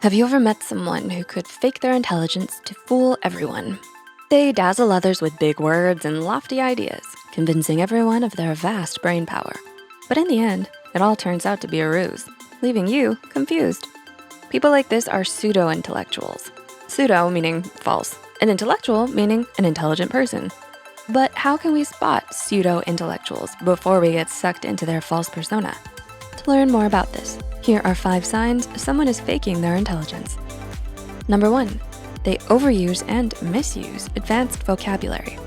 Have you ever met someone who could fake their intelligence to fool everyone? They dazzle others with big words and lofty ideas, convincing everyone of their vast brain power. But in the end, it all turns out to be a ruse, leaving you confused. People like this are pseudo-intellectuals. Pseudo meaning false, and intellectual meaning an intelligent person. But how can we spot pseudo-intellectuals before we get sucked into their false persona? To learn more about this, here are 5 signs someone is faking their intelligence. Number 1, they overuse and misuse advanced vocabulary.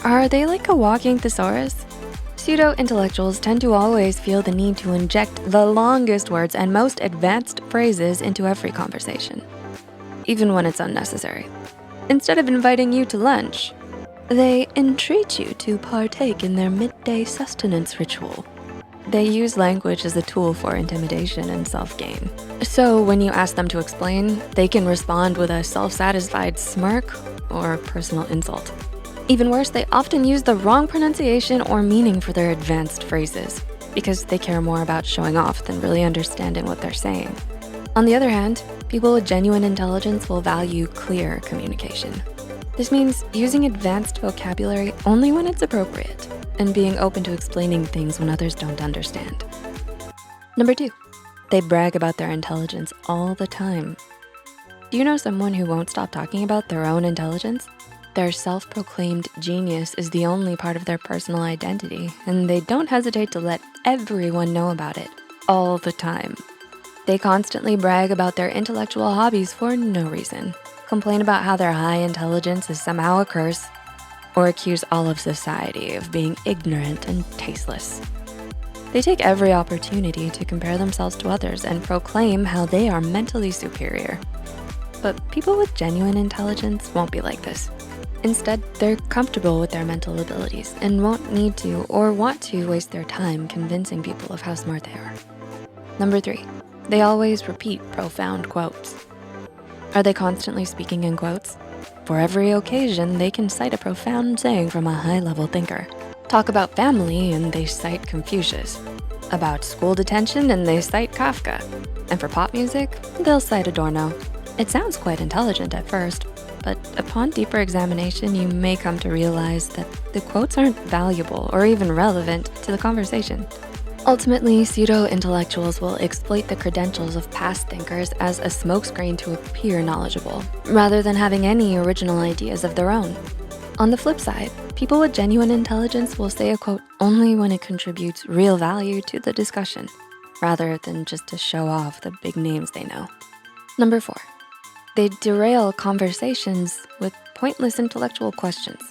Are they like a walking thesaurus? Pseudo-intellectuals tend to always feel the need to inject the longest words and most advanced phrases into every conversation, even when it's unnecessary. Instead of inviting you to lunch, they entreat you to partake in their midday sustenance ritual. They use language as a tool for intimidation and self-gain. So when you ask them to explain, they can respond with a self-satisfied smirk or personal insult. Even worse, they often use the wrong pronunciation or meaning for their advanced phrases because they care more about showing off than really understanding what they're saying. On the other hand, people with genuine intelligence will value clear communication. This means using advanced vocabulary only when it's appropriate and being open to explaining things when others don't understand. Number 2, they brag about their intelligence all the time. Do you know someone who won't stop talking about their own intelligence? Their self-proclaimed genius is the only part of their personal identity, and they don't hesitate to let everyone know about it all the time. They constantly brag about their intellectual hobbies for no reason, complain about how their high intelligence is somehow a curse, or accuse all of society of being ignorant and tasteless. They take every opportunity to compare themselves to others and proclaim how they are mentally superior. But people with genuine intelligence won't be like this. Instead, they're comfortable with their mental abilities and won't need to or want to waste their time convincing people of how smart they are. Number 3, they always repeat profound quotes. Are they constantly speaking in quotes? For every occasion, they can cite a profound saying from a high-level thinker. Talk about family and they cite Confucius. About school detention and they cite Kafka. And for pop music, they'll cite Adorno. It sounds quite intelligent at first, but upon deeper examination, you may come to realize that the quotes aren't valuable or even relevant to the conversation. Ultimately, pseudo-intellectuals will exploit the credentials of past thinkers as a smokescreen to appear knowledgeable, rather than having any original ideas of their own. On the flip side, people with genuine intelligence will say a quote only when it contributes real value to the discussion, rather than just to show off the big names they know. Number 4, they derail conversations with pointless intellectual questions.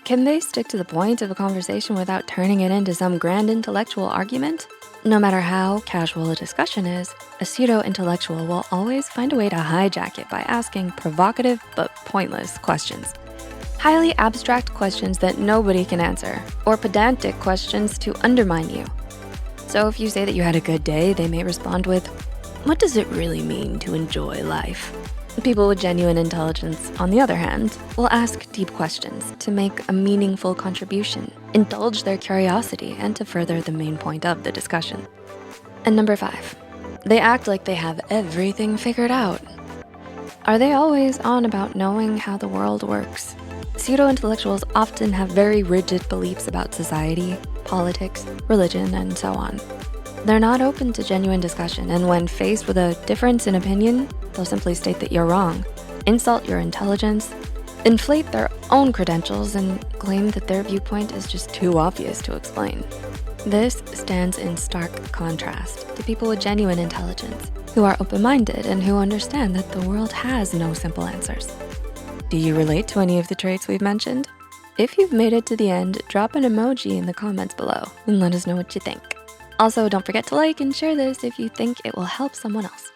Can they stick to the point of a conversation without turning it into some grand intellectual argument? No matter how casual a discussion is, a pseudo-intellectual will always find a way to hijack it by asking provocative but pointless questions. Highly abstract questions that nobody can answer, or pedantic questions to undermine you. So if you say that you had a good day, they may respond with, "What does it really mean to enjoy life?" People with genuine intelligence, on the other hand, will ask deep questions to make a meaningful contribution, indulge their curiosity, and to further the main point of the discussion. And number 5, they act like they have everything figured out. Are they always on about knowing how the world works? Pseudo-intellectuals often have very rigid beliefs about society, politics, religion, and so on. They're not open to genuine discussion, and when faced with a difference in opinion, they'll simply state that you're wrong, insult your intelligence, inflate their own credentials, and claim that their viewpoint is just too obvious to explain. This stands in stark contrast to people with genuine intelligence, who are open-minded and who understand that the world has no simple answers. Do you relate to any of the traits we've mentioned? If you've made it to the end, drop an emoji in the comments below and let us know what you think. Also, don't forget to like and share this if you think it will help someone else.